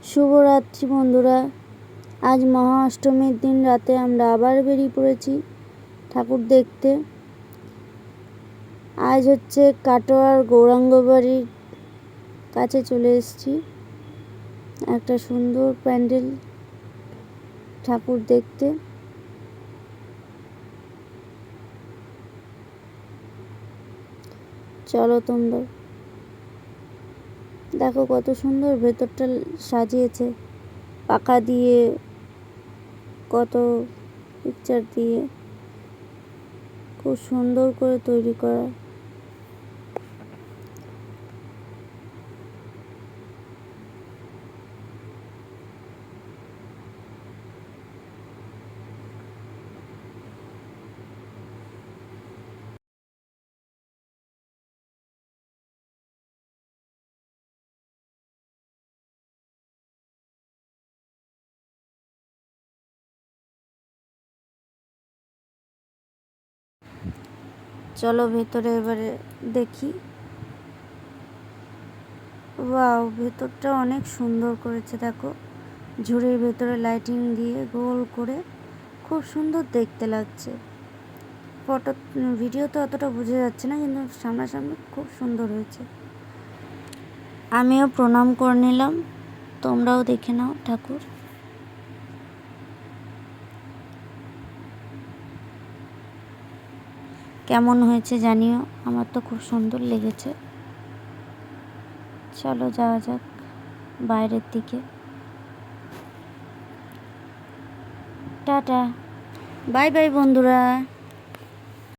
শুভরাত্রি বন্ধুরা। আজ মহা অষ্টমীর দিন রাতে আমরা আবার বেরিয়ে পড়েছি ঠাকুর দেখতে। আজ হচ্ছে কাটোয়ার গৌরাঙ্গ বাড়ির কাছে চলে এসেছি একটা সুন্দর প্যান্ডেল ঠাকুর দেখতে। চলো তোমরা দেখো কত সুন্দর ভেতরটা সাজিয়েছে, পাকা দিয়ে, কত পিকচার দিয়ে খুব সুন্দর করে তৈরি করা। চলো ভেতরে এবারে দেখি। ওয়াও, ভেতরটা অনেক সুন্দর করেছে দেখো, ঝুড়ির ভেতরে লাইটিং দিয়ে গোল করে খুব সুন্দর দেখতে লাগছে। ভিডিওতে অতটা বোঝা যাচ্ছে না, কিন্তু সামনাসামনি খুব সুন্দর হয়েছে। আমিও প্রণাম করে নিলাম, তোমরাও দেখে নাও ঠাকুর। কেমন হয়েছে জানিও, আমার তো খুব সুন্দর লেগেছে। চলো যাওয়া যাক বাইরের দিকে। টাটা, বাই বাই বন্ধুরা।